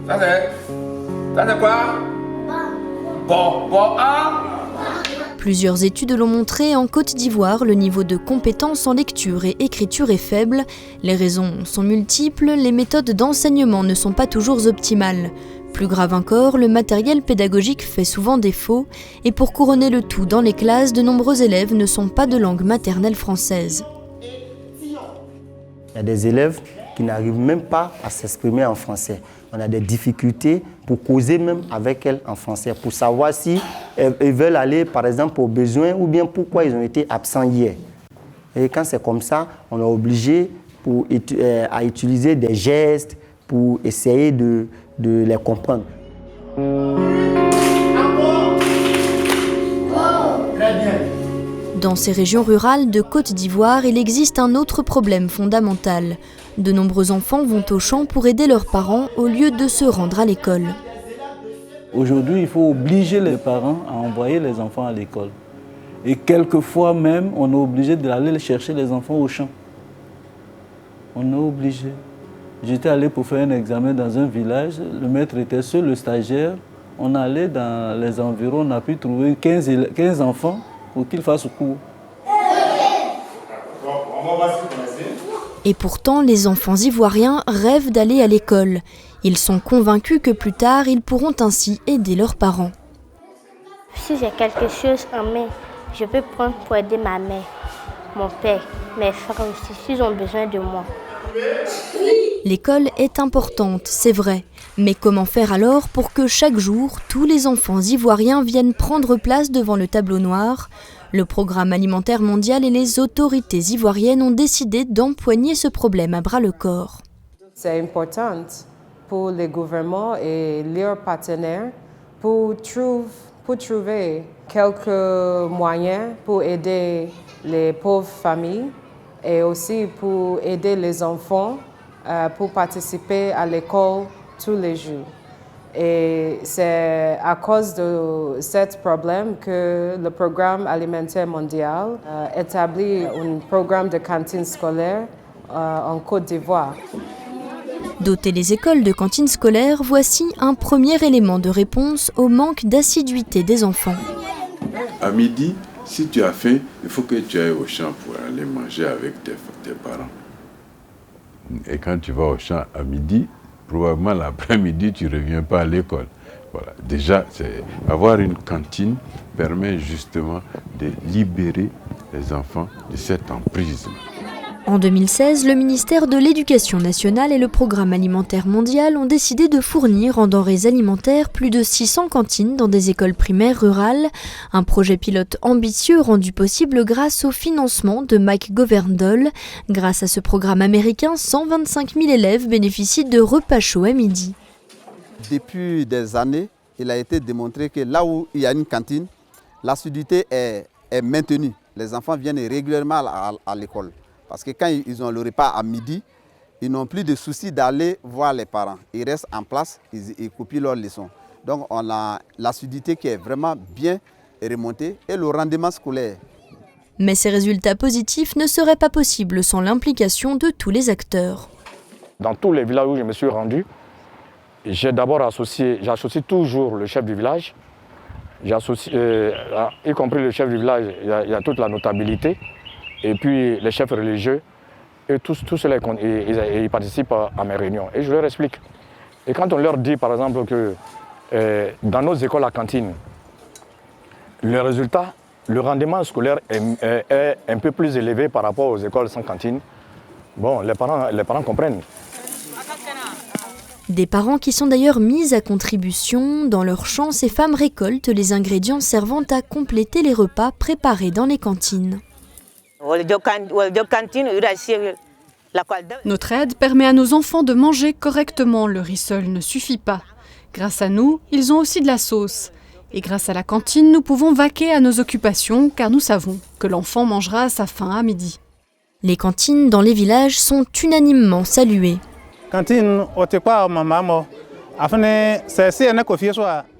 Ça c'est quoi? Bon, Plusieurs études l'ont montré, en Côte d'Ivoire, le niveau de compétence en lecture et écriture est faible. Les raisons sont multiples, les méthodes d'enseignement ne sont pas toujours optimales. Plus grave encore, le matériel pédagogique fait souvent défaut, et pour couronner le tout dans les classes, de nombreux élèves ne sont pas de langue maternelle française. Il y a des élèves qui n'arrivent même pas à s'exprimer en français. On a des difficultés pour causer même avec elles en français, pour savoir si elles veulent aller, par exemple, aux besoins ou bien pourquoi ils ont été absents hier. Et quand c'est comme ça, on est obligé à utiliser des gestes pour essayer de les comprendre. Dans ces régions rurales de Côte d'Ivoire, il existe un autre problème fondamental. De nombreux enfants vont aux champs pour aider leurs parents au lieu de se rendre à l'école. Aujourd'hui, il faut obliger les parents à envoyer les enfants à l'école. Et quelquefois même, on est obligé d'aller chercher les enfants au champ. On est obligé. J'étais allé pour faire un examen dans un village, le maître était seul, le stagiaire. On allait dans les environs, on a pu trouver 15 enfants pour qu'ils fassent cours. Et pourtant, les enfants ivoiriens rêvent d'aller à l'école. Ils sont convaincus que plus tard, ils pourront ainsi aider leurs parents. Si j'ai quelque chose en main, je peux prendre pour aider ma mère, mon père, mes frères aussi, s'ils ont besoin de moi. L'école est importante, c'est vrai. Mais comment faire alors pour que chaque jour, tous les enfants ivoiriens viennent prendre place devant le tableau noir ? Le Programme alimentaire mondial et les autorités ivoiriennes ont décidé d'empoigner ce problème à bras-le-corps. C'est important pour les gouvernements et leurs partenaires pour trouver quelques moyens pour aider les pauvres familles et aussi pour aider les enfants pour participer à l'école tous les jours. Et c'est à cause de ce problème que le Programme alimentaire mondial établit un programme de cantine scolaire en Côte d'Ivoire. Doter les écoles de cantines scolaires, voici un premier élément de réponse au manque d'assiduité des enfants. À midi, si tu as faim, il faut que tu ailles au champ pour aller manger avec tes parents. Et quand tu vas au champ à midi, probablement l'après-midi, tu ne reviens pas à l'école. Voilà. Déjà, avoir une cantine permet justement de libérer les enfants de cette emprise. En 2016, le ministère de l'Éducation nationale et le Programme alimentaire mondial ont décidé de fournir en denrées alimentaires plus de 600 cantines dans des écoles primaires rurales. Un projet pilote ambitieux rendu possible grâce au financement de Mike Governdahl. Grâce à ce programme américain, 125 000 élèves bénéficient de repas chauds à midi. Depuis des années, il a été démontré que là où il y a une cantine, l'assiduité est maintenue. Les enfants viennent régulièrement à l'école. Parce que quand ils ont le repas à midi, ils n'ont plus de soucis d'aller voir les parents. Ils restent en place, ils copient leurs leçons. Donc on a l'assiduité qui est vraiment bien remontée et le rendement scolaire. Mais ces résultats positifs ne seraient pas possibles sans l'implication de tous les acteurs. Dans tous les villages où je me suis rendu, j'associe toujours le chef du village, y compris le chef du village, il y a toute la notabilité. Et puis les chefs religieux, et tous ceux-là, ils participent à mes réunions. Et je leur explique. Et quand on leur dit, par exemple, que dans nos écoles à cantine, le résultat, le rendement scolaire est un peu plus élevé par rapport aux écoles sans cantine, bon, les parents comprennent. Des parents qui sont d'ailleurs mis à contribution. Dans leurs champs, ces femmes récoltent les ingrédients servant à compléter les repas préparés dans les cantines. Notre aide permet à nos enfants de manger correctement. Le riz seul ne suffit pas. Grâce à nous, ils ont aussi de la sauce. Et grâce à la cantine, nous pouvons vaquer à nos occupations car nous savons que l'enfant mangera à sa faim à midi. Les cantines dans les villages sont unanimement saluées.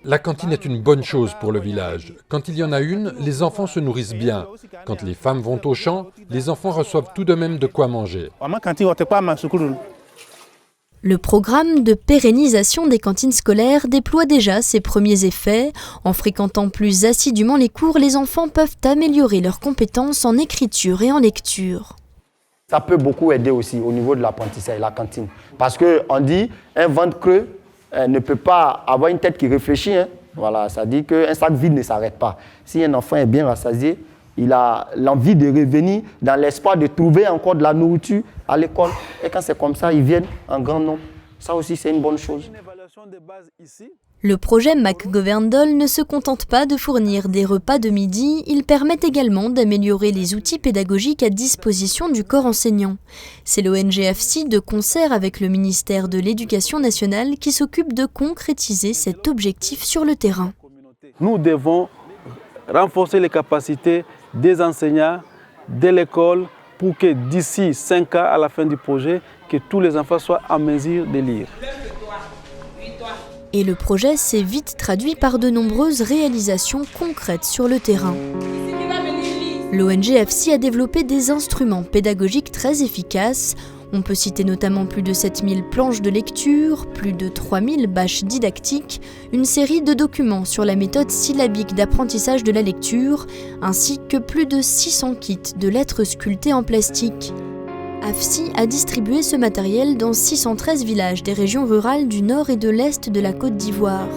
La cantine est une bonne chose pour le village. Quand il y en a une, les enfants se nourrissent bien. Quand les femmes vont au champ, les enfants reçoivent tout de même de quoi manger. Le programme de pérennisation des cantines scolaires déploie déjà ses premiers effets. En fréquentant plus assidûment les cours, les enfants peuvent améliorer leurs compétences en écriture et en lecture. Ça peut beaucoup aider aussi au niveau de l'apprentissage, la cantine. Parce qu'on dit un ventre creux ne peut pas avoir une tête qui réfléchit. Voilà, ça dit qu'un sac vide ne s'arrête pas. Si un enfant est bien rassasié, il a l'envie de revenir dans l'espoir de trouver encore de la nourriture à l'école. Et quand c'est comme ça, ils viennent en grand nombre. Ça aussi, c'est une bonne chose. Le projet McGoverndale ne se contente pas de fournir des repas de midi, il permet également d'améliorer les outils pédagogiques à disposition du corps enseignant. C'est l'ONG AFSI, de concert avec le ministère de l'Éducation nationale, qui s'occupe de concrétiser cet objectif sur le terrain. Nous devons renforcer les capacités des enseignants, de l'école, pour que d'ici 5 ans, à la fin du projet, que tous les enfants soient en mesure de lire. Et le projet s'est vite traduit par de nombreuses réalisations concrètes sur le terrain. L'ONG AFSI a développé des instruments pédagogiques très efficaces. On peut citer notamment plus de 7000 planches de lecture, plus de 3000 bâches didactiques, une série de documents sur la méthode syllabique d'apprentissage de la lecture, ainsi que plus de 600 kits de lettres sculptées en plastique. AFSI a distribué ce matériel dans 613 villages des régions rurales du nord et de l'est de la Côte d'Ivoire.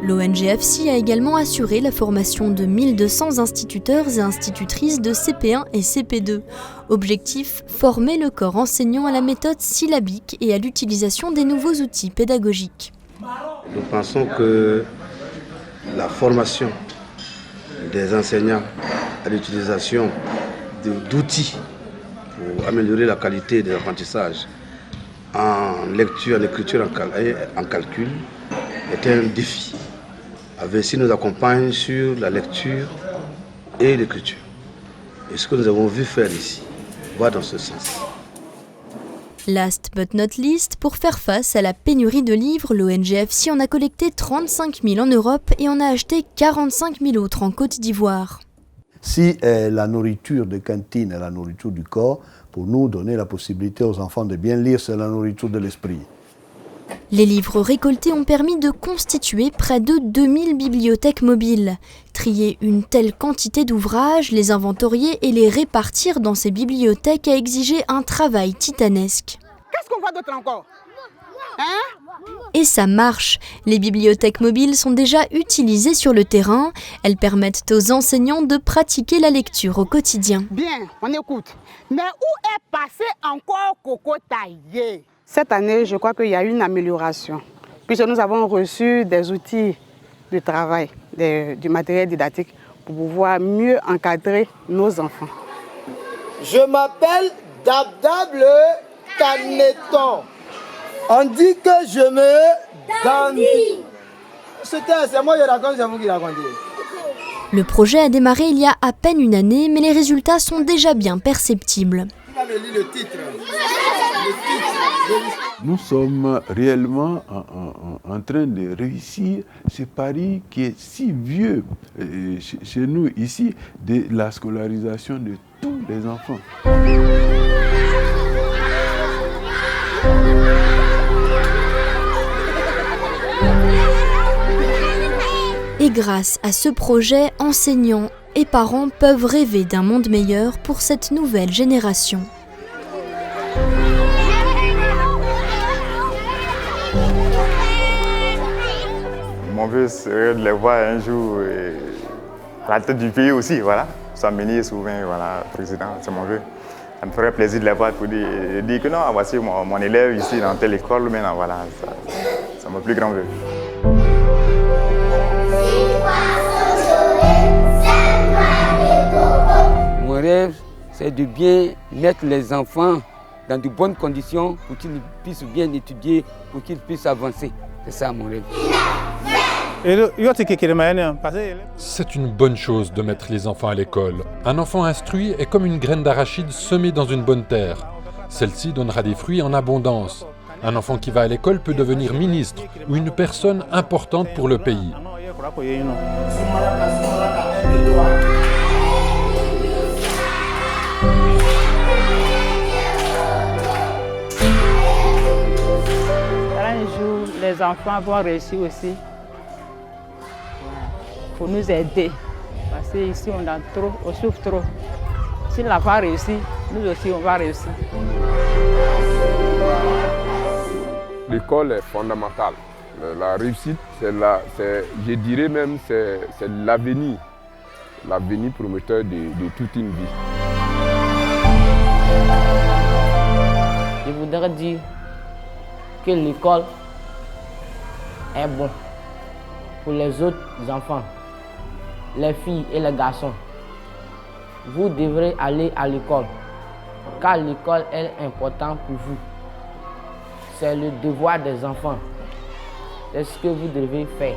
L'ONG AFSI a également assuré la formation de 1200 instituteurs et institutrices de CP1 et CP2. Objectif, former le corps enseignant à la méthode syllabique et à l'utilisation des nouveaux outils pédagogiques. Nous pensons que la formation des enseignants à l'utilisation d'outils pour améliorer la qualité de l'apprentissage en lecture, en écriture, en calcul est un défi. AVSI nous accompagne sur la lecture et l'écriture. Et ce que nous avons vu faire ici va dans ce sens. Last but not least, pour faire face à la pénurie de livres, l'ONG AFSI en a collecté 35 000 en Europe et en a acheté 45 000 autres en Côte d'Ivoire. Si la nourriture de cantine est la nourriture du corps, pour nous donner la possibilité aux enfants de bien lire, c'est la nourriture de l'esprit. Les livres récoltés ont permis de constituer près de 2000 bibliothèques mobiles. Trier une telle quantité d'ouvrages, les inventorier et les répartir dans ces bibliothèques a exigé un travail titanesque. Qu'est-ce qu'on voit d'autre encore ? Et ça marche. Les bibliothèques mobiles sont déjà utilisées sur le terrain. Elles permettent aux enseignants de pratiquer la lecture au quotidien. Bien, on écoute. Mais où est passé encore Coco Taillé ? Cette année, je crois qu'il y a une amélioration, puisque nous avons reçu des outils de travail, du matériel didactique, pour pouvoir mieux encadrer nos enfants. Je m'appelle Dabdab le Caneton. On dit que je me dandine. C'est moi qui raconte, c'est vous qui racontez. Le projet a démarré il y a à peine une année, mais les résultats sont déjà bien perceptibles. Le titre. Nous sommes réellement en train de réussir ce pari qui est si vieux chez nous ici, de la scolarisation de tous les enfants. Et grâce à ce projet, enseignants et parents peuvent rêver d'un monde meilleur pour cette nouvelle génération. Mon vœu serait de les voir un jour à la tête du pays aussi, voilà. Soit ministre ou bien voilà, président, c'est mon vœu. Ça me ferait plaisir de les voir pour dire que non, voici mon élève ici dans telle école, maintenant voilà, c'est mon plus grand vœu. Mon rêve, c'est de bien mettre les enfants dans de bonnes conditions pour qu'ils puissent bien étudier, pour qu'ils puissent avancer. C'est ça mon rêve. C'est une bonne chose de mettre les enfants à l'école. Un enfant instruit est comme une graine d'arachide semée dans une bonne terre. Celle-ci donnera des fruits en abondance. Un enfant qui va à l'école peut devenir ministre ou une personne importante pour le pays. les enfants vont réussir aussi pour nous aider. Parce qu'ici, on souffre trop. S'il n'a pas réussi, nous aussi, on va réussir. L'école est fondamentale. La réussite, je dirais même, c'est l'avenir. L'avenir prometteur de toute une vie. Je voudrais dire que l'école est bon pour les autres enfants, les filles et les garçons. Vous devrez aller à l'école, car l'école est importante pour vous. C'est le devoir des enfants. C'est ce que vous devez faire.